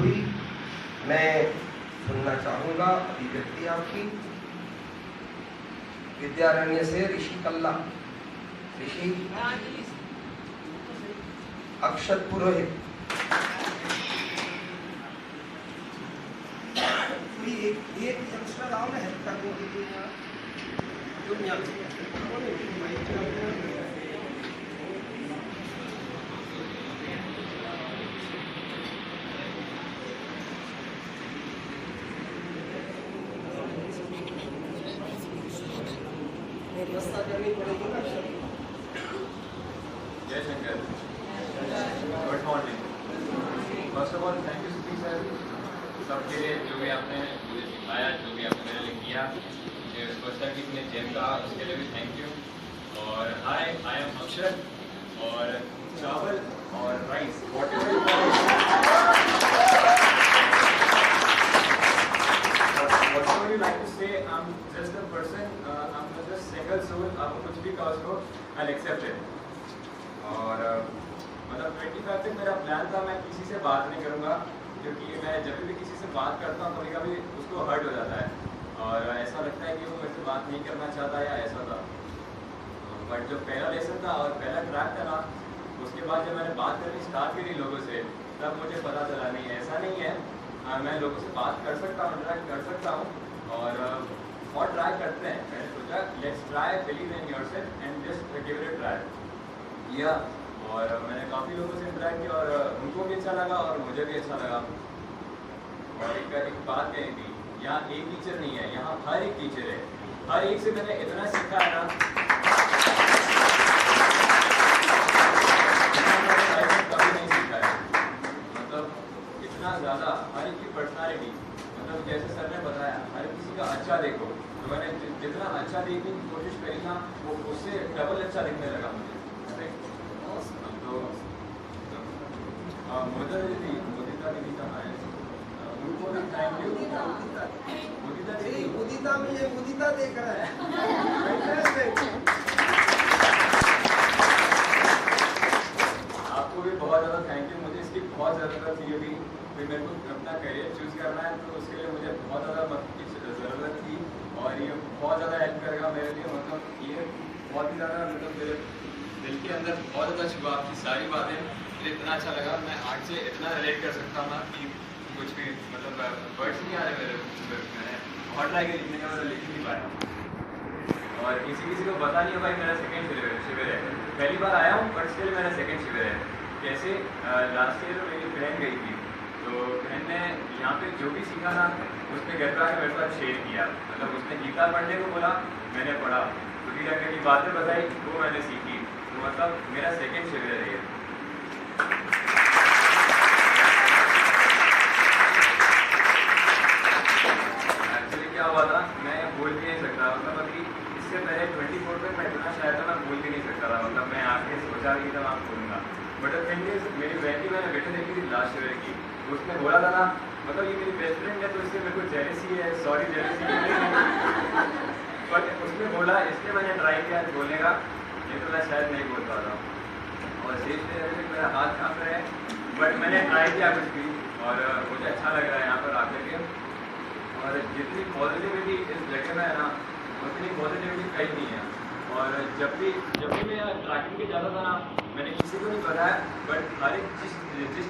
हुई। मैं सुनना चाहूँगा अभिव्यक्ति आपकी। विद्यारण्य से ऋषि कल्ला, ऋषि अक्षत पुरोहित। एक एक्स्ट्रा राउंड है व्यवस्था करनी पड़ेगी ना। जय Shankar, good morning. First of all thank you सुखी सर सबके लिए, जो भी आपने मुझे सिखाया, जो भी आपने मेरे लिए किया, फर्स्ट टाइम इतने जेम का, उसके लिए भी थैंक यू। और हाय, आई एम अक्षर, और चावल और rice whatever you like to say, I'm just a person, I'm just single soul, आप कुछ भी कहो उसको I'll accept it। और मतलब 25 तक मेरा प्लान था मैं किसी से बात नहीं करूँगा, क्योंकि मैं जब भी किसी से बात करता हूँ कभी कभी उसको हर्ट हो जाता है और ऐसा लगता है कि वो मुझसे बात नहीं करना चाहता या ऐसा था। बट जो पहला लेसन था और पहला ट्रैक था ना, उसके बाद जब मैंने बात करनी स्टार्ट करी लोगों से, तब मुझे पता चला नहीं ऐसा नहीं है, मैं लोगों से बात कर सकता हूँ, इंटरेक्ट कर सकता हूँ और ट्राई करते हैं। मैंने सोचा let's try, believe in yourself and just give it a try किया। और मैंने काफ़ी लोगों से इंटरेक्ट किया और उनको भी अच्छा लगा और मुझे भी अच्छा लगा। और एक बात कही थी, यहाँ एक टीचर नहीं है, यहाँ हर एक टीचर है। हर एक से मैंने इतना सीखा है ना, कभी नहीं सीखा है। मतलब इतना ज़्यादा हर एक की पर्सनालिटी, मतलब जैसे सर ने बताया हर किसी का अच्छा देखो, तो मैंने जितना अच्छा देखने की कोशिश करी ना, वो उससे डबल अच्छा दिखने लगा मुझे। तो मोदिता दीदी कहाँ है? उनको भी थैंक यू। मोदिता दीदी, मुदिता में ये मुदिता देख रहा है। आपको भी बहुत ज़्यादा थैंक यू। मुझे इसकी बहुत ज़रूरत थी, अभी मेरे को अपना करियर चूज़ करना है, तो उसके लिए मुझे बहुत ज़्यादा मदद की ज़रूरत थी और ये बहुत ज़्यादा हेल्प करेगा मेरे लिए। मतलब ये बहुत ही ज़्यादा, मतलब मेरे दिल के अंदर बहुत ज़्यादा छुपा आपकी सारी बातें, मुझे इतना अच्छा लगा। मैं आज से इतना रिलेट कर सकता हूँ ना कि कुछ भी, मतलब वर्ड्स नहीं आ रहे मेरे। मैंने बहुत ट्राई किया लिखने का, मतलब लिख नहीं पाया। और किसी को पता नहीं है भाई मेरा सेकेंड शिविर है, पहली बार आया हूँ बट स्टिल मेरा सेकेंड शिविर है। कैसे लास्ट ईयर मेरी बहन गई थी, तो बहन ने यहाँ पे जो भी सीखा ना, उसने घर पर आकर मेरे साथ शेयर किया। मतलब उसने गीता पढ़ने को बोला, मैंने पढ़ा, खुदी रखने की बातें बताई, वो मैंने सीखी। तो मतलब मेरा सेकेंड शिविर है ये। एक्चुअली क्या हुआ था, मैं बोल भी नहीं सकता। मतलब अभी इससे पहले 24 तक मैं इतना शायद था, मैं बोल भी नहीं सकता था। मतलब मैं आके सोचा भी था मैं बोलूँगा, बट थिंग इज मेरी बहन की मैंने वीडियो देखी थी लास्ट शिविर की, तो उसने बोला था ना, मतलब ये मेरी बेस्ट फ्रेंड है तो इससे मेरे को जेलसी है, सॉरी जेलसी। बट उसने बोला, इसलिए मैंने ट्राई किया बोलने का, नहीं तो मैं शायद नहीं बोल पाता। और स्टेज पे रहने मेरा हाथ काँप रहा है, बट मैंने ट्राई किया कुछ भी और मुझे अच्छा लग रहा है यहाँ पर आकर के। और जितनी पॉजिटिविटी इस जगह में है ना, उतनी पॉजिटिविटी कहीं नहीं है। और जब भी मैं यहाँ ट्रैकिंग पे जाता था ना, मैंने किसी को नहीं बताया, बट हर एक जिस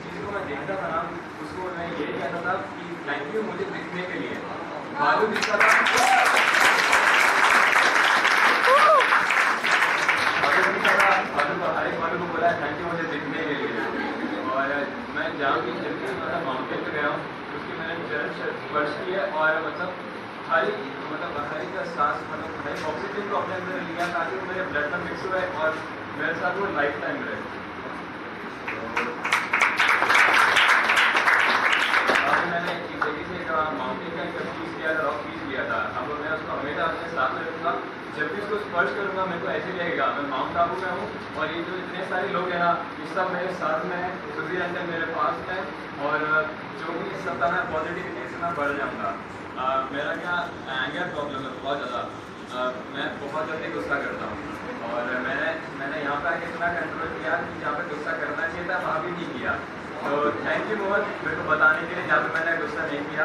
चीज़ को मैं देखता था ना, उसको मैं यही कहता था कि थैंक यू मुझे दिखने के लिए। बालू दिखता था, हर एक बालू को बोला थैंक यू मुझे दिखने के लिए। और मैं जहाँ भी जब भी मतलब माउंटेन पे गया हूँ, उसकी मैंने चरण स्पर्श किया और मतलब हर एक का सांस, मतलब हर एक ऑक्सीजन को अपने अंदर लिया ताकि वो मेरे ब्लड में मिक्स हुआ है और मेरे साथ वो लाइफ टाइम रहे। अब मैंने एक जगह से माउंटेन का एक पीस किया था, रॉक पीस किया था। अब मैं उसको हमेशा अपने साथ में रखूँगा, जब भी उसको स्पर्श करूँगा मेरे को ऐसे लगेगा मैं माउंट आबू में हूँ और ये जो इतने सारे लोग हैं ना, ये सब मेरे साथ में है, सुधी रंजन मेरे पास है और जो भी सब था ना पॉजिटिविटी से मैं बढ़ जाऊँगा। मेरा क्या एंगर प्रॉब्लम है बहुत ज़्यादा, मैं बहुत जल्दी गुस्सा करता हूँ और मैंने यहाँ पर आके इतना कंट्रोल किया कि जहाँ पर गुस्सा करना चाहिए था वहाँ भी नहीं किया। तो थैंक यू मोहन मेरे को बताने के लिए जहाँ पे मैंने गुस्सा नहीं किया।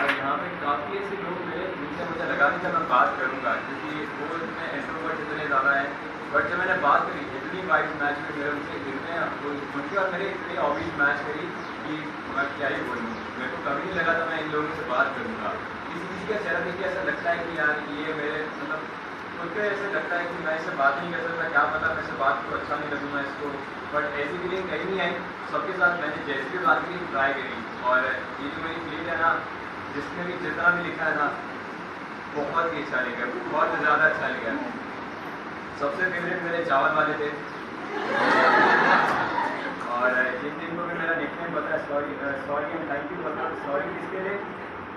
और यहाँ पे काफ़ी ऐसे लोग मिले जिनसे मुझे लगा नहीं था मैं बात करूँगा, क्योंकि वो इतने इंट्रोवर्ट इतने ज़्यादा हैं, बट जब मैंने बात करी इतनी वाइज मैच में मेरे उनसे इतने उनकी और मेरे इतनी हॉबीज मैच करी कि मैं क्या ही बोलूँ। मेरे को कभी नहीं लगा था मैं इन लोगों से बात करूँगा। किसी किसी का चेहरा देख के ऐसा लगता है कि यार ये मेरे मतलब खुद को ऐसे लगता है कि मैं इससे बात नहीं कर सकता, क्या पता मैं इससे बात को अच्छा नहीं लगूँगा इसको, बट ऐसी फीलिंग कहीं नहीं आई। सबके साथ मैंने जैसे भी बात की ट्राई करी, और ये जो मेरी फील्ड है ना, जिसमें भी जितना भी लिखा है ना बहुत ही अच्छा लिखा, बहुत ज़्यादा अच्छा लिखा। सबसे फेवरेट मेरे चावल वाले थे, और जिन दिन को भी मेरा निकनेम पता है सॉरी एंड थैंक यू पता। सॉरी किसके लिए,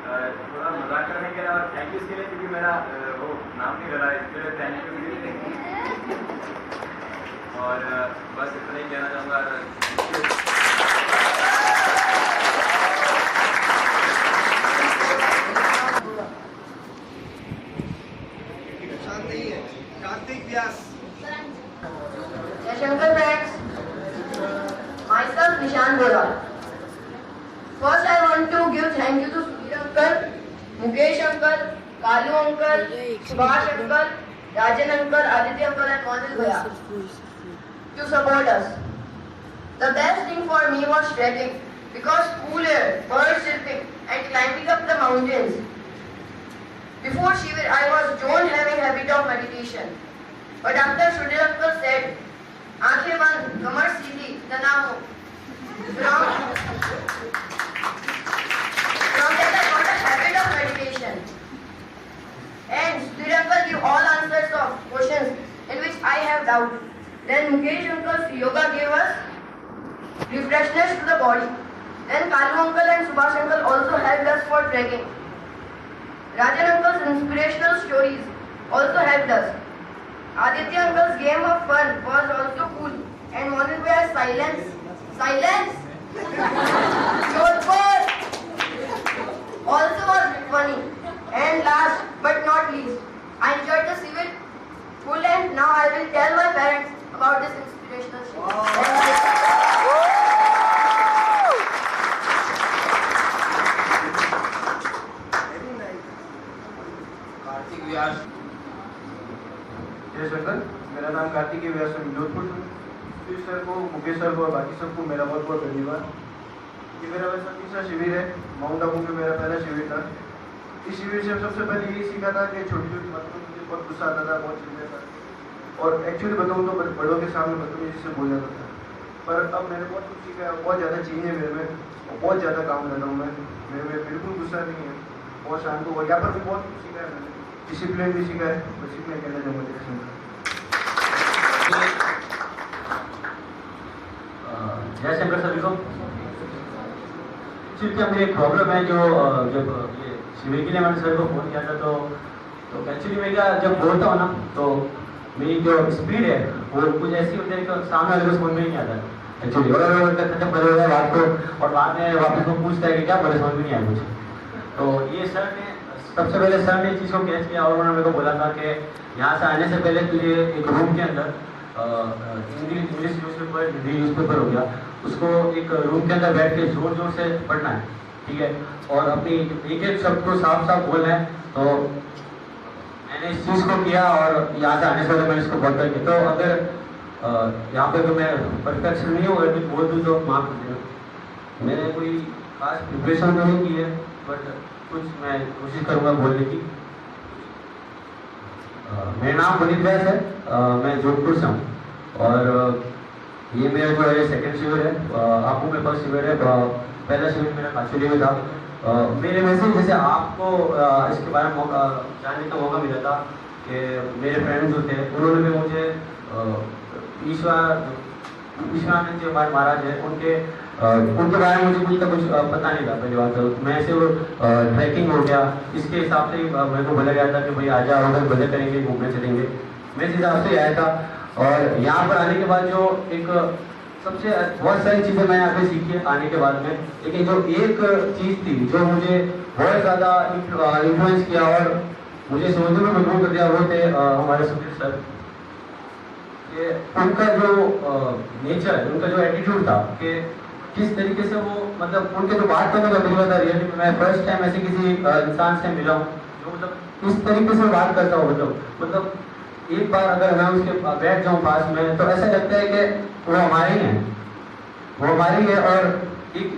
थोड़ा मजाक करने के लिए, और थैंक यू इसके लिए क्योंकि मेरा वो नाम नहीं लगा, इसके लिए थैंक यू। और बस इतना ही कहना चाहूँगा। कार्तिक व्यास। Shankar friends, myself Nishan Bora. First I want to give thank you to Sudhir uncle, Mukesh uncle, Kalu uncle, Subhash uncle, Rajan uncle, Aditya uncle and Monil Bhaiya to support us. The best thing for me was trekking because cool air, bird chirping and climbing up the mountains. Before Shivir, I was don't having habit of meditation. But after Sudhir uncle said, "Aankhein band, kamar seedhi, तना हो." From that I got a habit of meditation. And Sudhir uncle give all answers of questions in which I have doubt. Then Mukesh uncle's yoga gave us refreshness to the body. Then Kalu uncle and Subhash uncle also helped us for trekking. Rajan uncle's inspirational stories also helped us. Aditya uncle's game of fun was also cool, and Monil Bhaiya's silence, Jodhpur also was funny. And last but not least, I enjoyed the civil full, and now I will tell my parents about this inspirational show. Kartik व्यास। जय शंकर, मेरा नाम कार्तिक व्यास है, जोधपुर से। Sudhir sir को, Mukesh sir को और बाकी सबको मेरा बहुत बहुत धन्यवाद। ये मेरा वैसा तीसरा शिविर है। माउंट आबू में मेरा पहला शिविर था। इस शिविर से सबसे पहले यही सीखा था कि छोटी छोटी बातों में मुझे बहुत गुस्सा आता था, बहुत चिढ़ता था, और एक्चुअली बताऊँ तो बड़ों के सामने बदतमीजी से बोल जाता था। पर अब मैंने बहुत कुछ सीखा है, बहुत ज़्यादा चेंज है मेरे में, और बहुत ज़्यादा काम करता हूँ मैं। मेरे में बिल्कुल गुस्सा नहीं है, बहुत शांत हूँ, और यहाँ पर भी बहुत कुछ सीखा है मैंने, डिसिप्लिन भी सीखा है। बस इतना कहना चाहूँगा। जय शंकर सभी को। एक्चुअली हमें एक प्रॉब्लम है, जो जब ये शिविर के लिए मैंने सर को फ़ोन किया था, तो एक्चुअली मैं क्या जब बोलता हूँ ना, तो मेरी जो स्पीड है वो कुछ ऐसी होती है कि सामने वाले को समझ में नहीं आता एक्चुअली। और खत्म कर रहा है बात को, और बाद में वापस को पूछता है कि क्या बोले, समझ में नहीं आया मुझे। तो ये सर ने सबसे पहले सर ने इस चीज़ को कैच किया, और उन्होंने मेरे को बोला था कि यहाँ से आने से पहले तुझे एक रूम के अंदर इंग्लिश न्यूज़पेपर, हिंदी न्यूज़पेपर हो गया, उसको एक रूम के अंदर बैठ के जोर जोर से पढ़ना है, ठीक है, और अपनी एक एक शब्द को साफ साफ बोलना है। तो मैंने इस चीज़ को किया, और यहाँ से आने से पहले मैंने इसको पढ़ किया। तो अगर यहाँ पे तो मैं परफेक्शन नहीं हूँ, अगर बोल दूँ तो माफ़ कर देना। मैंने कोई खास प्रिपरेशन तो नहीं की है, बट कुछ मैं कोशिश करूँगा बोलने की। मेरा नाम पुनीत व्यास है, मैं जोधपुर से हूँ, और ये मेरा जो है सेकंड शिविर है। आपको मेरे पास शिविर है, पहला शिविर मेरा काचुली में था। मेरे वैसे जैसे आपको इसके बारे में जानने का मौका मिला था कि मेरे फ्रेंड्स जो थे उन्होंने भी मुझे ईश्वरानंद जी हमारे महाराज हैं, उनके बारे में मुझे कुछ पता नहीं था पहली बात। तो मैं सिर्फ ट्रैकिंग हो गया, इसके हिसाब से मेरे को बोला गया था कि भाई आ जाओ, उधर मजे करेंगे, घूमने चलेंगे। मैं इस हिसाब से आया था, और यहाँ पर आने के बाद जो एक सबसे बहुत सारी चीज़ें मैं यहाँ पे सीखी आने के बाद में, लेकिन जो एक चीज़ थी जो मुझे बहुत ज़्यादा इन्फ्लुएंस किया और मुझे समझने में मजबूर कर दिया, वो थे हमारे सुधीर सर। कि उनका जो नेचर, उनका जो एटीट्यूड था कि किस तरीके से वो मतलब उनके जो बात करने का तरीका था, रियली मैं फर्स्ट टाइम ऐसे किसी इंसान से मिला हूँ जो मतलब इस तरीके से बात करता हूँ। मतलब एक बार अगर मैं उसके बैठ जाऊँ पास में तो ऐसा लगता है कि वो हमारे ही हैं, वो हमारी है। और एक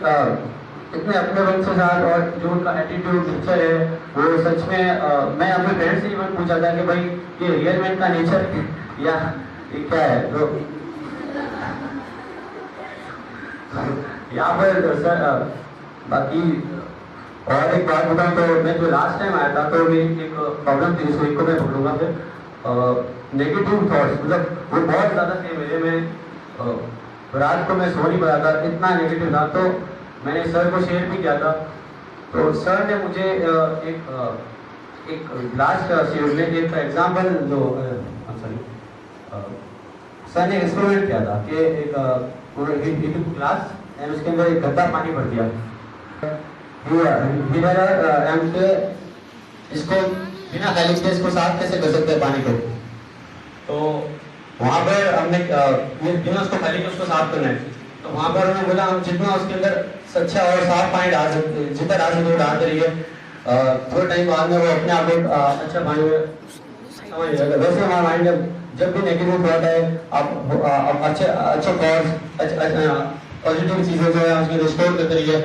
इतने अपने बन के साथ और जो उनका एटीट्यूड नेचर है वो सच में मैं अपने फ्रेंड से ही पूछा था कि भाई ये रियल मैन का नेचर या ये क्या है। तो यहाँ पर सर बाकी और एक बात बताऊँ तो मैं जो लास्ट टाइम आया था तो मेरी एक प्रॉब्लम थी, उसको एक को मैं पकड़ूंगा फिर नेगेटिव थॉट्स, मतलब वो बहुत ज़्यादा थे मेरे में। रात को मैं सो नहीं पाया था, इतना नेगेटिव था। तो मैंने सर को शेयर भी किया था। तो सर ने मुझे एक लास्ट शेड्यूल में एक एग्जाम्पल जो सॉरी सर ने एक्सपेरिमेंट किया था कि एक क्लास एंड उसके अंदर एक गंदा पानी भर दिया। इसको बिना खाली के इसको साफ कैसे कर सकते हैं पानी को। तो वहाँ पर हमने बिना उसको खाली के उसको साफ करना है। तो वहाँ पर उन्होंने बोला हम जितना उसके अंदर अच्छा और साफ पानी डाल सकते, जितना डाल सकते वो डालते रहिए। थोड़े टाइम बाद में वो अपने आप एक अच्छा पानी में समझ जाएगा। वैसे हमारा माइंड जब भी नेगेटिव थॉट है आप अच्छे थॉट्स पॉजिटिव चीज़ें जो है उसमें रिस्टोर करते रहिए,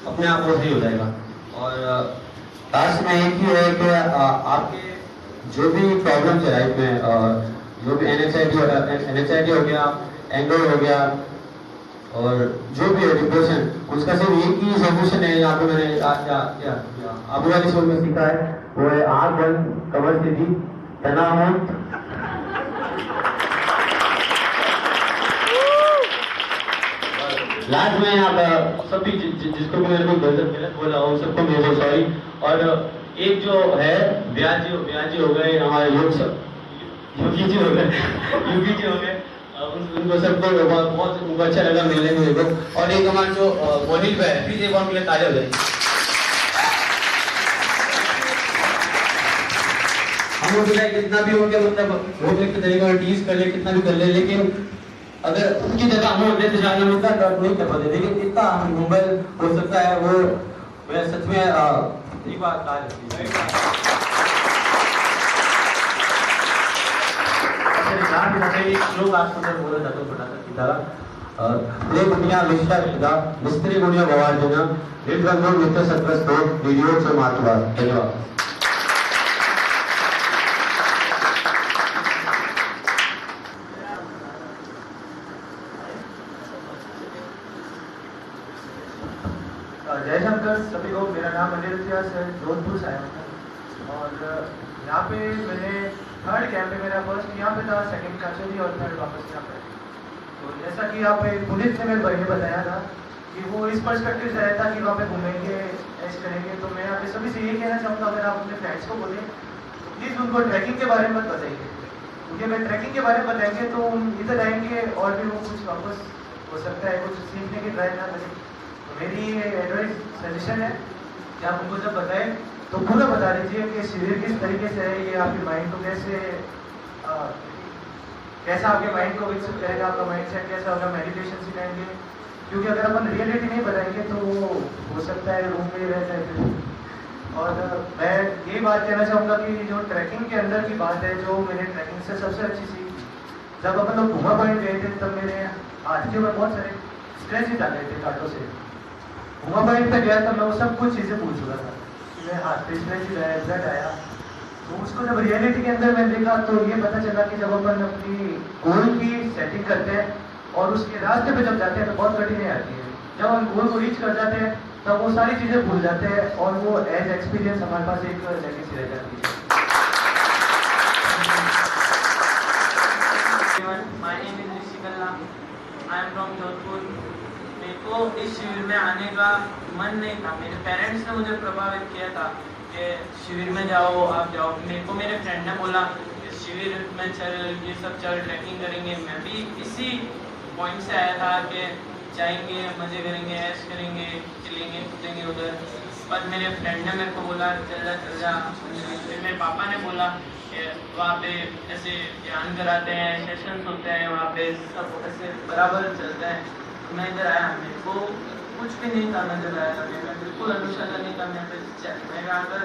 अपने आप वो सही हो जाएगा। और लास्ट में एक ही है कि आपके जो भी प्रॉब्लम है लाइफ में, जो भी एनएचआईटी हो गया, एंगर हो गया और जो भी है डिप्रेशन, उसका सिर्फ एक ही सोल्यूशन है। यहाँ पे मैंने आबू वाली स्कूल में सीखा है, वो है आँख बंद, कमर सीधी, तनाव मुक्त। लास्ट में आप सभी जिसको भी मेरे को गलत बोला हो सबको मेरे सॉरी। और एक जो है ब्याजी हो गए, हमारे योगी जी हो गए उनको सबको बहुत उनको अच्छा लगा मिलने में को। और एक हमारे जो मोहित भाई है, प्लीज एक बार के लिए ताली हो जाए। हम लोग कितना भी उनके मतलब वो के तरीके में टीज कर ले, कितना भी कर ले, लेकिन अगर उनकी जगह हम होते तो शायद हम इतना डर नहीं कर पाते। लेकिन इतना मुंबई हो सकता है वो मैं सच में एक बात लोग आपको बोला जाता है छोटा सा सीधा गुणिया विष्टा विदा मिस्त्री गुणिया भवार्जना निर्द्वंद्व नित्य सत्वस्तो वीडियो से मातुवा। धन्यवाद। जय शंकर सभी को। मेरा नाम अनिल इतिहास है, जोधपुर से आया हूँ। और यहाँ पे मैंने थर्ड कैंप पे, मेरा फर्स्ट यहाँ पे था, सेकंड काचोली और थर्ड वापस यहाँ पे। तो जैसा कि यहाँ पे पुलिस ने मेरे भाई ने बताया था कि वो इस पर्सपेक्टिव से आया था कि वहाँ पे घूमेंगे, ऐसे करेंगे। तो मैं यहाँ पे सभी से ये कहना चाहूँगा, अगर आप अपने फ्रेंड्स को बोलें तो प्लीज़ उनको ट्रैकिंग के बारे में मत बताइए, क्योंकि अगर ट्रैकिंग के बारे में बताएंगे तो इधर आएंगे और भी वो कुछ वापस हो सकता है कुछ सीखने की ट्राई ना करें। मेरी एडवाइस सजेशन है कि आप उनको जब बताएं तो पूरा बता दीजिए कि शिविर किस तरीके से है, ये आपके माइंड को कैसा आपके माइंड को विकसित करेगा, आपका माइंड सेट कैसा होगा, मेडिटेशन सिखाएंगे। क्योंकि अगर अपन रियलिटी नहीं बताएंगे तो वो हो सकता है रूम में ही रह जाए फिर। और मैं ये बात कहना चाहूँगा कि जो ट्रैकिंग के अंदर की बात है, जो मैंने ट्रैकिंग से सबसे अच्छी सीखी, जब अपन लोग घूमा पॉइंट गए थे तब मेरे हाथ के ऊपर बहुत सारे स्ट्रेस आ गए थे कांटों से। घूमा पॉइंट पे गया तब मैं वो सब कुछ चीज़ें भूल चुका था कि मैं हाथ पे स्ट्रेस आया, रिजल्ट आया। तो उसको जब रियलिटी के अंदर मैं देखा तो ये पता चला कि जब अपन अपनी गोल की सेटिंग करते हैं और उसके रास्ते पे जब जाते हैं तो बहुत कठिनाई आती है। जब हम गोल को रीच कर जाते हैं तब वो सारी चीज़ें भूल जाते हैं और वो एज एक्सपीरियंस हमारे पास एक लेगेसी रह जाती है। My name is Rishi Kalla. I am from Jodhpur. मेरे को इस शिविर में आने का मन नहीं था। मेरे पेरेंट्स ने मुझे प्रभावित किया था कि शिविर में जाओ, आप जाओ। मेरे को मेरे फ्रेंड ने बोला कि शिविर में चल, ये सब चल, ट्रैकिंग करेंगे। मैं भी इसी पॉइंट से आया था कि जाएंगे, मज़े करेंगे, ऐश करेंगे, चलेंगे कूदेंगे उधर। पर मेरे फ्रेंड ने मेरे को बोला चल जा। फिर मेरे पापा ने बोला कि वहाँ पे ऐसे ध्यान कराते हैं, सेशंस होते हैं, वहाँ पे सब ऐसे बराबर चलते हैं। तो मैं इधर आया, मेरे को कुछ भी नहीं था नजर आया, मैं बिल्कुल अनुशासन नहीं था। मैं यहाँ पर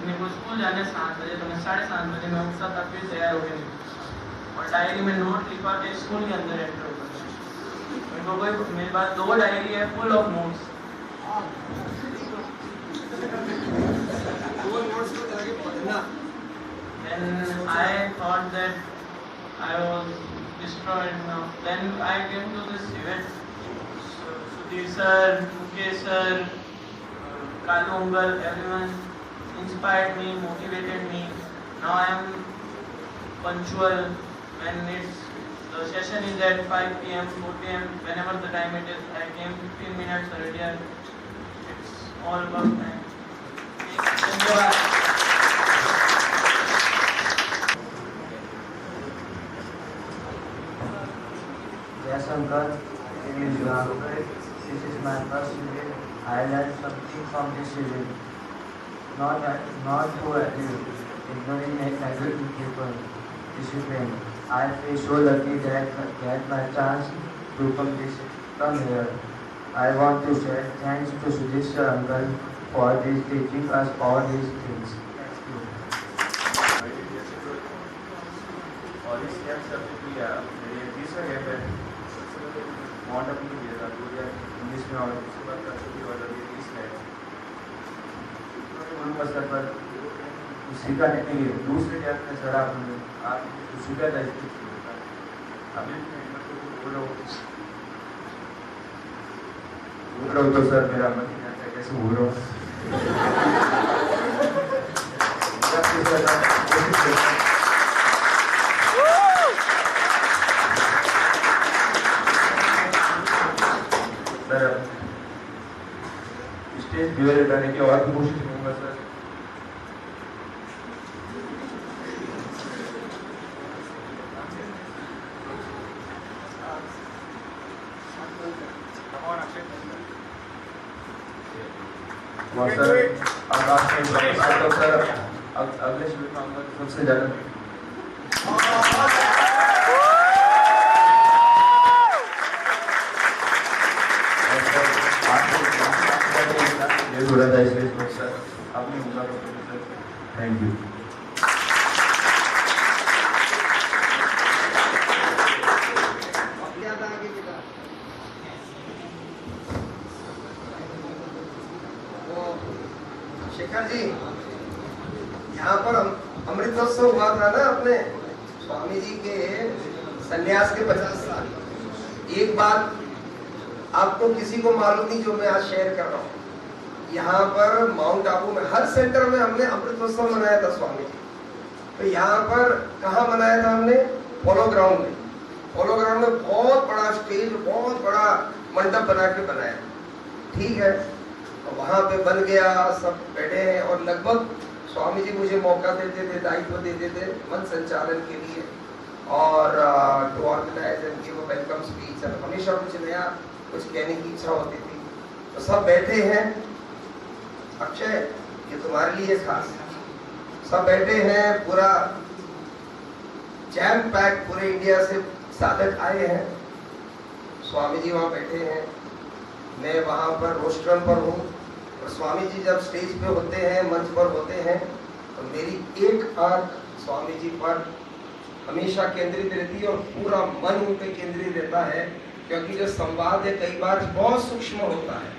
मेरे को स्कूल जाने 7 बजे, तो मैं 7:30 बजे मैं उठता था, फिर तैयार हो गया और डायरी में नोट लिखवा के स्कूल के अंदर एंटर हो गया। मेरे को कोई, मेरे पास 2 डायरी है full of notes. Then I thought that I was destroyed now. Then I came to this event. Sudhir sir, Mukesh sir, Kalu uncle, everyone inspired me, motivated me. Now I am punctual when the session is at 5 p.m., 4 p.m., whenever the time it is. I came 15 minutes earlier. It's all about time. धन्यवाद। Yes, uncle. English grammar. This is my first unit. I learned something from this unit. Not to agree. Ignoring negative people. Discipline. I feel so lucky that I get my chance to come here. I want to say thanks to Sudhir sir, uncle, for this teaching us all these things. Thank you. और इस camp से किया मेरे 20वां camp है। Mount Abu में दिया था 2019 में, और उसके बाद का छुट्टी वाला भी 20 है। उन्होंने स्तर पर सीखा नहीं है। दूसरे कैंप में सर आप सीखा था इसकी अभी बोलो तो सर मेरा मन नहीं आता कैसे बोल रहा हूँ। सर स्टेज फियर हटाने की और भी कोशिश करूँगा सर। सर आकाश में सर अगले शिविर में आऊँगा सबसे ज़्यादा। थोड़ा था इसलिए सर आपने होगा sir. Thank you. Shekhar ji, यहाँ पर अमृतोत्सव हुआ था ना अपने स्वामी जी के संन्यास के 50 साल। एक बात आपको किसी को मालूम नहीं जो मैं आज शेयर कर रहा हूँ। यहाँ पर माउंट आबू में हर सेंटर में हमने अमृतोत्सव मनाया था स्वामी जी। तो यहाँ पर कहाँ मनाया था हमने? पोलो ग्राउंड में। पोलो ग्राउंड में बहुत बड़ा स्टेज, बहुत बड़ा मंडप बना के बनाया। ठीक है, तो वहाँ पे बन गया, सब बैठे हैं और लगभग स्वामी जी मुझे मौका देते थे, दायित्व देते थे मन संचालन के लिए और to organize and give a welcome speech. हमेशा कुछ नया कुछ कहने की इच्छा होती थी। तो सब बैठे हैं। अक्षय, ये तुम्हारे लिए खास। सब बैठे हैं, पूरा जैम पैक, पूरे इंडिया से साधक आए हैं। स्वामी जी वहाँ बैठे हैं, मैं वहाँ पर रोस्ट्रम पर हूँ। और स्वामी जी जब स्टेज पे होते हैं, मंच पर होते हैं, तो मेरी एक आंख स्वामी जी पर हमेशा केंद्रित रहती है और पूरा मन उन पे केंद्रित रहता है, क्योंकि जो संवाद है कई बार बहुत सूक्ष्म होता है।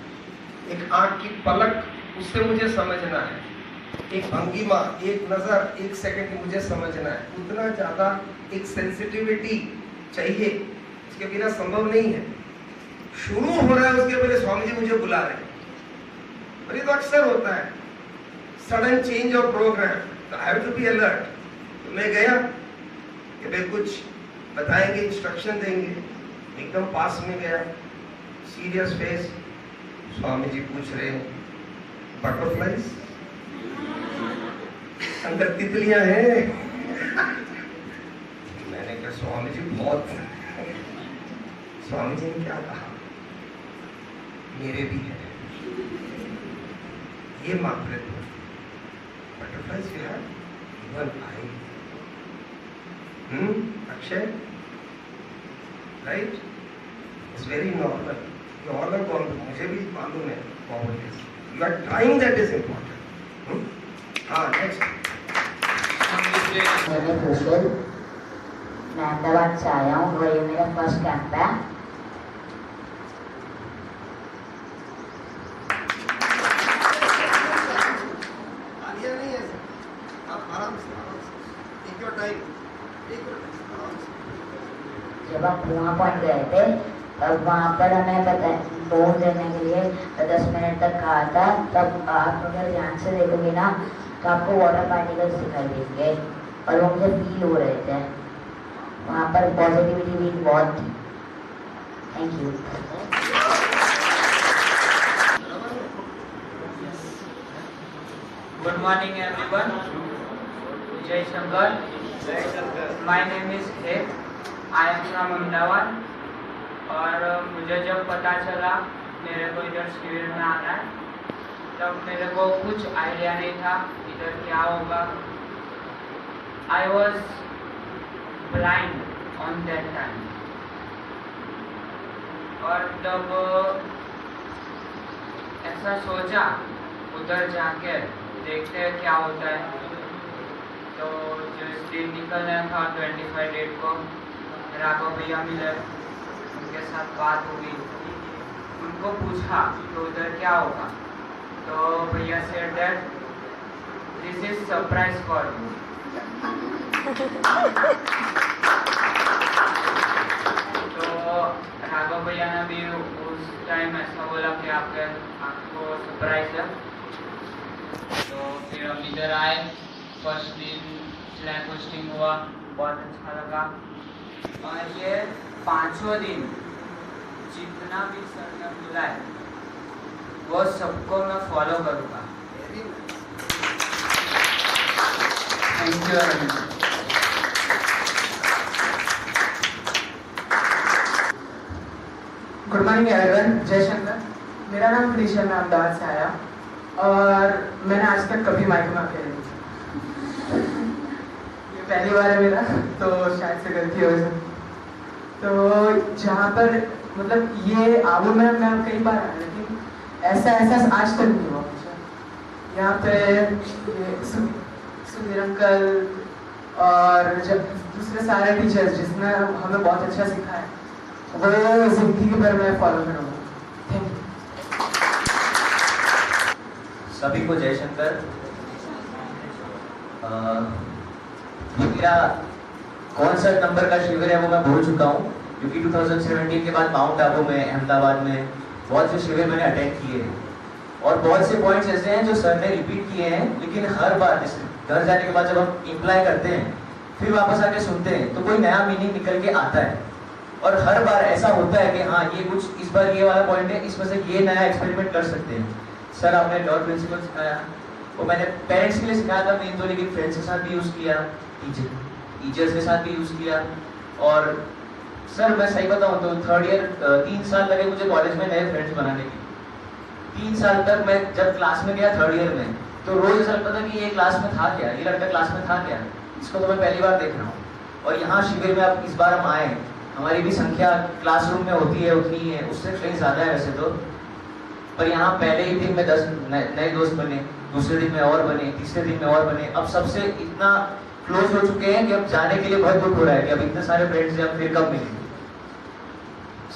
एक आंख की पलक, उससे मुझे समझना है, एक भंगिमा, एक नजर, एक सेकंड मुझे समझना है। उतना ज्यादा एक सेंसिटिविटी चाहिए, इसके बिना संभव नहीं है। शुरू हो रहा है उसके पहले स्वामी जी मुझे बुला रहे हैं। और ये तो अक्सर होता है, सडन चेंज ऑफ प्रोग्राम, तो I have to be alert. तो मैं गया कि भाई कुछ बताएंगे, इंस्ट्रक्शन देंगे। एकदम पास में गया, सीरियस फेस, स्वामी जी पूछ रहे हैं बटरफ्लाइज अंदर तितलियां हैं? मैंने कहा स्वामी जी बहुत। स्वामी जी ने क्या कहा? मेरे भी है ये मातृत्व। Butterflies even I Akshay, right, it's very normal. Normal कौन, मुझे भी मालूम है कौन is, you are trying, that is important. हाँ, नेक्स्ट। मैंने खुशल, मैं अहमदाबाद से आया हूँ और ये मेरा फर्स्ट कैंप है। आलिया नहीं है सर, आप आराम से टेक योर टाइम, आराम से। जब हम कुआं पॉइंट गए थे तब वहाँ पर हमें पता बोर्ड देने के लिए 10 मिनट तक कहा था। तब आप अगर ध्यान से देखोगे ना तो आपको वाटर पार्टिकल्स दिखाई देंगे और वो मुझे फील हो रहे थे। वहाँ पर पॉजिटिविटी भी बहुत थी। Thank you. Good morning everyone. Jai Shankar. My name is Hek. I am from Ahmedabad. और मुझे जब पता चला मेरे को इधर शिविर में आना है तब मेरे को कुछ आइडिया नहीं था इधर क्या होगा। I was blind on that time. और तब ऐसा सोचा उधर जाके देखते हैं क्या होता है। तो जिस दिन निकलना था 25 डेट को राघव भैया मिले, उनके साथ बात हुई, उनको पूछा तो उधर क्या होगा। तो भैया said that this is surprise for you. तो राघव भैया ने भी उस टाइम ऐसा बोला कि आपको सरप्राइज है। तो फिर हम इधर आए, फर्स्ट दिन फ्लैग होस्टिंग हुआ, बहुत अच्छा लगा। और ये 5वां दिन जितना भी सर ने बोला है वो सबको मैं फॉलो करूँगा। Thank you very much. Good morning everyone, जय शंकर। मेरा नाम कृष्ण, मैं अहमदाबाद से आया और मैंने आज तक कभी माइक में अकेले नहीं किया। ये पहली बार है मेरा, तो शायद से गलती हो सकती। तो जहाँ पर मतलब ये आबू में मैं कई बार आया, लेकिन ऐसा एहसास आज तक नहीं हुआ मुझे। यहाँ पे ये सुधीर अंकल और जब दूसरे सारे टीचर्स जिसने हमें बहुत अच्छा सिखाया, वो जिंदगी भर मैं फॉलो करूँगा। Thank you. सभी को जय शंकर। ये मेरा कौन सा नंबर का शिविर है वो मैं भूल चुका हूँ, क्योंकि 2017 के बाद माउंट आबू में, अहमदाबाद में बहुत से शिविर मैंने अटेंड किए हैं और बहुत से पॉइंट्स ऐसे हैं जो सर ने रिपीट किए हैं, लेकिन हर बार घर जाने के बाद जब हम इम्प्लाई करते हैं फिर वापस आके सुनते हैं तो कोई नया मीनिंग निकल के आता है। और हर बार ऐसा होता है कि हाँ ये कुछ इस बार ये वाला पॉइंट है, इसमें से ये नया एक्सपेरिमेंट कर सकते हैं। सर आपने डॉट प्रिंसिपल सिखाया, वो मैंने पेरेंट्स के लिए सिखाया था मेन तो, लेकिन फ्रेंड्स के साथ भी यूज़ किया, टीचर्स के साथ भी यूज़ किया। और सर मैं सही बताऊँ तो 3rd ईयर 3 साल लगे मुझे कॉलेज में नए फ्रेंड्स बनाने के। 3 साल तक मैं जब क्लास में गया 3rd ईयर में तो रोज ऐसा लगता था कि ये क्लास में था क्या, ये लड़का क्लास में था क्या, इसको तो मैं पहली बार देख रहा हूँ। और यहाँ शिविर में अब इस बार हम आए, हमारी भी संख्या क्लासरूम में होती है उतनी ही है, उससे कहीं ज़्यादा है वैसे तो, पर यहाँ पहले ही दिन में 10 नए दोस्त बने, दूसरे दिन में और बने, तीसरे दिन में और बने। अब सबसे इतना क्लोज हो चुके हैं कि अब जाने के लिए बहुत दुख हो रहा है कि अब इतने सारे फ्रेंड्स हैं, अब फिर कब मिलेंगे।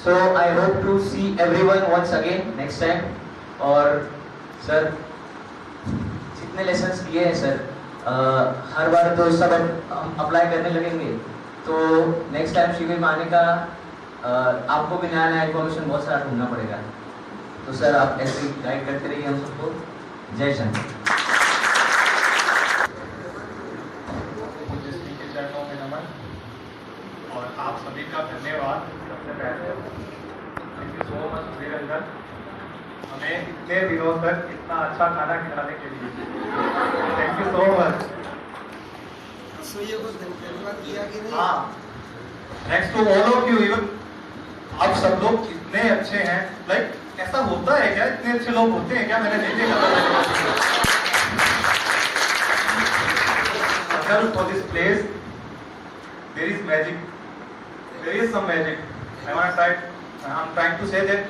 So I hope to see everyone once again next time. और सर जितने लेसन्स दिए हैं सर, हर बार तो सब हम अप्लाई करने लगेंगे, तो नेक्स्ट टाइम शिविर में आने का आपको भी नया नया इन्फॉर्मेशन बहुत सारा ढूंढना पड़ेगा। तो सर आप ऐसे गाइड करते रहिए हम सबको। जय शंकर। चरणों में नमन और आप सभी का धन्यवाद। सबसे पहले thank you so much Sudhir uncle, हमें इतने दिनों तक इतना अच्छा खाना खिलाने के लिए। Thank you so much. हाँ, thanks to all of you. Even आप सब लोग इतने अच्छे हैं, लाइक ऐसा होता है क्या, इतने अच्छे लोग होते हैं क्या, मैंने नहीं देखा for this place. there is magic, there is some magic. I'm trying to say that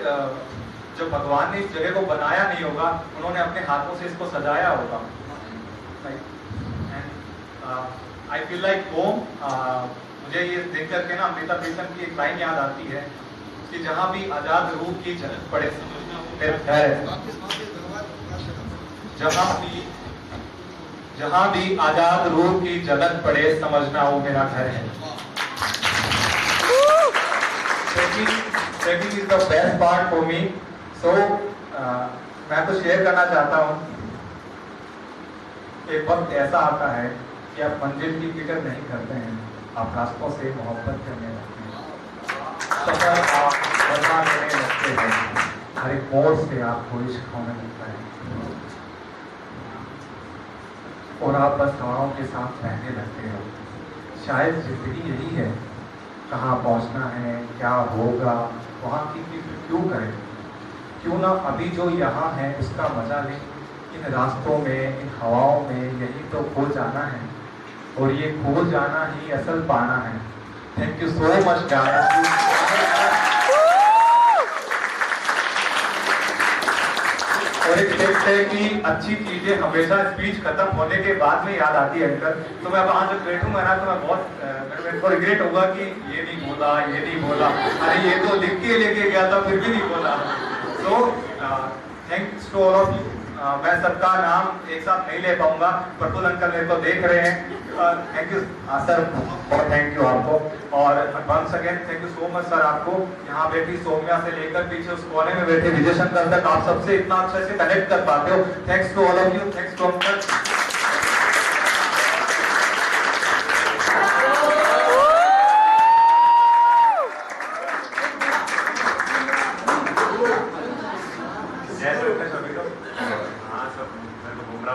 जब भगवान ने इस जगह को बनाया नहीं होगा, उन्होंने अपने हाथों से इसको सजाया होगा. And I feel like home. मुझे ये देख करके ना अमृता प्रीतम की एक लाइन याद आती है कि जहाँ भी आजाद रूह की झलक पड़े मेरा घर है. जहाँ भी आजाद रूह की झलक पड़े समझना वो मेरा घर है. Trekking is the best part for me. So मैं तो शेयर करना चाहता हूँ. एक वक्त ऐसा आता है कि आप मंजिल की फिक्र नहीं करते हैं, आप रास्तों से मोहब्बत करने लगते हैं. सफर आप बदला लेने लगते हैं, हर एक मोड़ से आपको इश्क होने लगता है और आप बस हवाओं के साथ बहने लगते हो. शायद जिंदगी यही है, कहाँ पहुँचना है, क्या होगा, वहाँ की फिक्र क्यों करें. क्यों ना अभी जो यहाँ है उसका मजा लें. इन रास्तों में, इन हवाओं में यही तो खो जाना है और ये खो जाना ही असल पाना है. Thank you so much guys. और एक टिप्स है कि अच्छी चीजें हमेशा स्पीच खत्म होने के बाद में याद आती है अंकल. तो मैं वहां जब बैठूंगा ना तो मैं बहुत मेरे को रिग्रेट होगा कि ये नहीं बोला, ये नहीं बोला, अरे ये तो लिख के लेके गया था फिर भी नहीं बोला. So thanks to all of you. मैं सबका नाम एक साथ नहीं ले पाऊंगा. प्रफुल्ल अंकल मेरे को देख रहे हैं. थैंक यू सर, बहुत थैंक यू आपको. और once again thank you so much sir आपको. यहाँ बैठी सौम्या से लेकर पीछे उस कोने में बैठे विजय शंकर तक आप सबसे इतना अच्छे से कनेक्ट कर पाते हो. Thanks to all of you. Thanks to uncle.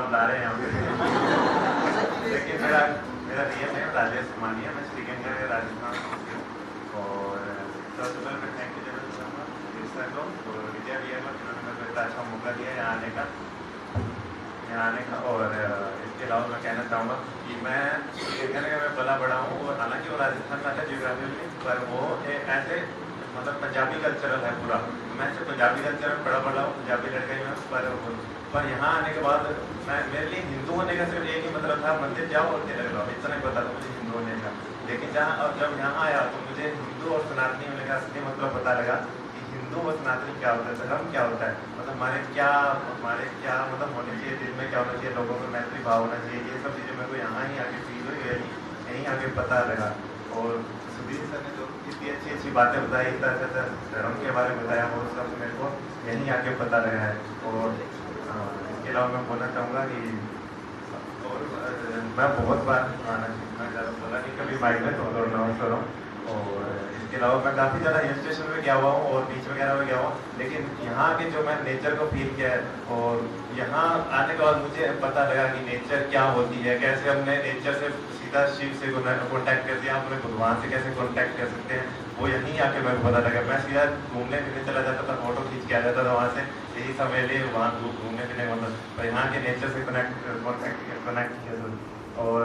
बुला रहे हैं यहाँ पे. लेकिन मेरा रियल नेम राजेश मानिया, मैं श्रीगंगा राजस्थान और सबसे पहले मैं थैंक यू देना चाहूँगा सर को और विजय भैया को जिन्होंने मेरे को इतना अच्छा मौका दिया यहाँ आने का. और इसके अलावा मैं कहना चाहूँगा कि मैं श्रीगंगा में पला बड़ा हूँ और हालांकि वो राजस्थान का था जियोग्राफी में, पर वो ऐसे मतलब पंजाबी कल्चरल है पूरा. मैं सिर्फ पंजाबी कल्चर में बड़ा हूँ, पंजाबी लड़का ही हूँ. पर यहाँ आने के बाद मेरे लिए हिंदू होने का सिर्फ एक ही मतलब था, मंदिर जाओ और तिलक लगाओ, इतना ही पता था मुझे हिंदू होने का. लेकिन जब यहाँ आया तो मुझे हिंदू और सनातनी होने का असली मतलब पता लगा कि हिंदू और सनातनी क्या होता है, धर्म क्या होता है, मतलब हमारे क्या मतलब होने चाहिए, दिल में क्या होना चाहिए, लोगों में मैत्री भाव होना चाहिए. ये सब चीज़ें मेरे को यहाँ ही आके फील हुई, यहीं आके पता लगा. और सुधीर सर ने जो इतनी अच्छी बातें बताई, इतना अच्छा धर्म के बारे में बताया, वो सब मेरे को यहीं आके पता लगा है. और इसके अलावा मैं बोलना चाहूँगा कि और मैं बहुत बार मैं ज़्यादा बोला कि कभी माइक में तो अनाउंस कर रहा हूँ. और इसके अलावा मैं काफ़ी ज़्यादा हिल स्टेशन में गया हुआ हूँ और बीच वगैरह में गया हुआ हूँ. लेकिन यहाँ के जो मैं नेचर को फील किया है और यहाँ आने के बाद मुझे पता लगा कि नेचर क्या होती है, कैसे हमने नेचर से सीधा शिव से कॉन्टैक्ट कर दिया, अपने भगवान से कैसे कॉन्टैक्ट कर सकते हैं, वो यहीं आके मेरे को पता लगा. मैं सीधा घूमने फिरने चला जाता था, फोटो खींच के आ जाता था वहाँ से, यही समय ले वहाँ घूमने फिरने मतलब. पर यहाँ के नेचर से कनेक्ट किया. और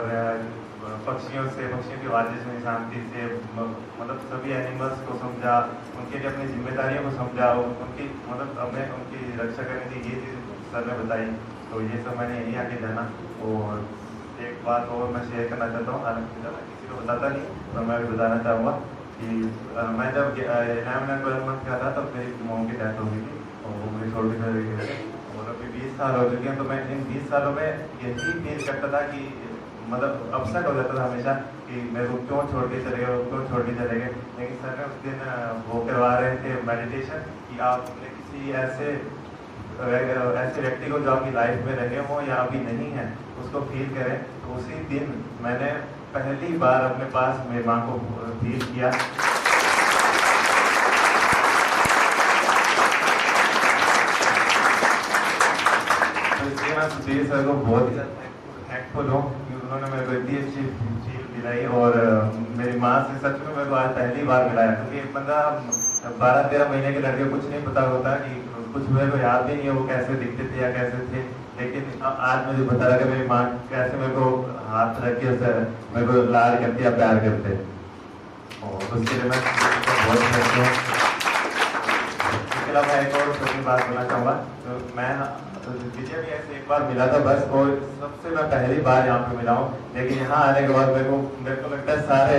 पक्षियों की आवाज़ में शांति से मतलब सभी एनिमल्स को समझा, उनके लिए अपनी जिम्मेदारियों को समझा, उनकी मतलब हमें उनकी रक्षा करने की ये चीज़ सर ने बताई. तो ये सब मैंने यहीं आके जाना. और एक बात और मैं शेयर करना चाहता हूँ, हालांकि मैं किसी को बताता नहीं, तो मैं भी बताना चाहूँगा कि मैं जब 11 मंथ का था तब मेरी मॉम की डेथ हो गई थी और वो मुझे छोड़ के चले गए थे. और अभी 20 साल हो चुके हैं. तो मैं इन 20 सालों में यही फील करता था कि मतलब अपसेट हो जाता था हमेशा कि मेरे को क्यों छोड़ के चले गए, क्यों छोड़ के चले गए. लेकिन सर ने उस दिन वो करवा रहे थे मेडिटेशन कि आपने किसी ऐसे व्यक्ति को जो आपकी लाइफ में रहे हो या अभी नहीं है उसको फील करें. तो उसी दिन मैंने पहली बार अपने पास मेरी माँ को फील किया. तो इसलिए मैं सुधीर सर को बहुत ही थैंकफुल हूँ कि उन्होंने मेरे को इतनी अच्छी फील दिलाई. और मेरी माँ से सच में मेरे को आज पहली बार मिलाया, क्योंकि एक बंदा 12-13 महीने के लड़के कुछ नहीं पता होता कि कुछ मेरे को याद भी नहीं है वो कैसे दिखते थे या कैसे थे. लेकिन आज मुझे पता लगा मेरी माँ कैसे मेरे को हाथ रख के मेरे को लाड करते या प्यार करते. और उसके लिए मैं बहुत खुश हूँ। इसके अलावा एक और छोटी बात बोलना चाहूँगा। तो मैं विजय भी ऐसे एक बार मिला था बस, और सबसे मैं पहली बार यहाँ पे मिला हूँ, लेकिन यहाँ आने के बाद मेरे को लगता है सारे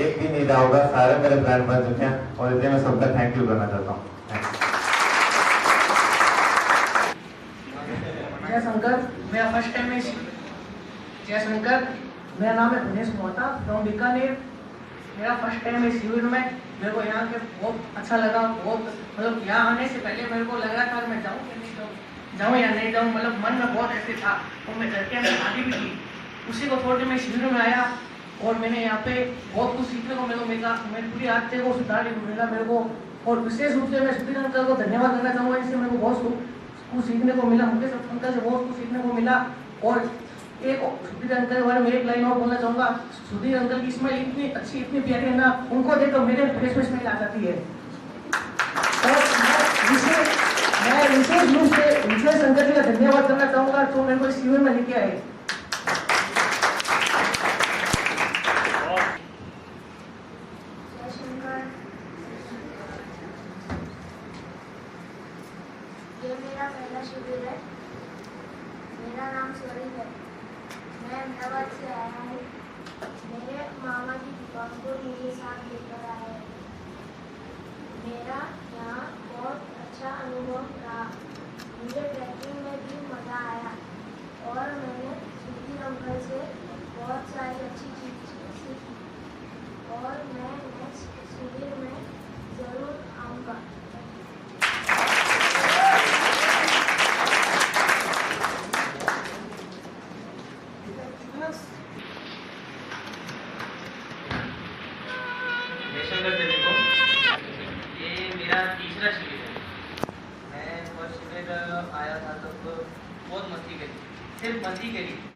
एक भी नहीं रहा होगा, सारे मेरे फ्रेंड बन चुके हैं, और इसलिए मैं सबका थैंक यू करना चाहता हूँ। जय शंकर, मेरा फर्स्ट टाइम है। जय शंकर, मेरा नाम है दिनेश मोहता फ्रॉम बीकानेर। मेरा फर्स्ट टाइम है शिविर में। मेरे को यहाँ के बहुत अच्छा लगा। बहुत मतलब यहाँ आने से पहले मेरे को लग रहा था कि मैं जाऊँ या नहीं जाऊँ या नहीं जाऊँ, मतलब मन में बहुत ऐसे था, और मैं घर के अंदर आगे भी थी। उसी को छोड़ के मैं शिविर में आया और मैंने यहाँ पे बहुत कुछ सीखने को मेरे को मिला। मेरी पूरी आदतें को सुधारने को मिला मेरे को, और विशेष रूप से मैं सुधीर अंकल को धन्यवाद करना चाहूँगा। इससे मेरे को बहुत कुछ सीखने को मिला, मुकेश अंकल से बहुत कुछ सीखने को मिला। और एक सुधीर अंकल के बारे में एक लाइन और बोलना चाहूँगा। सुधीर अंकल की स्माइल इतनी अच्छी, इतनी प्यारी है ना, उनको देखकर मेरे फेस में स्माइल आ जाती है। और मैं विशेष रूप से विशेष अंकल जी का धन्यवाद करना चाहूँगा जो मेरे को इस शिविर में लेके आए। ये मेरा पहला शिविर है। मेरा नाम स्वरित है। मैं अहमदाबाद से आया हूँ। मेरे मामा जी दुकान को मेरे साथ लेकर आए हैं। मेरा यहाँ बहुत अच्छा अनुभव रहा। मुझे ट्रैकिंग में भी मज़ा आया, और मैंने सुधीर अंकल से बहुत सारी अच्छी चीज़ें सीखी, और मैं नेक्स्ट शिविर में ज़रूर आऊँगा। ये मेरा तीसरा शिविर है। मैं फर्स्ट शिविर आया था तब बहुत मस्ती करी, सिर्फ मस्ती करी।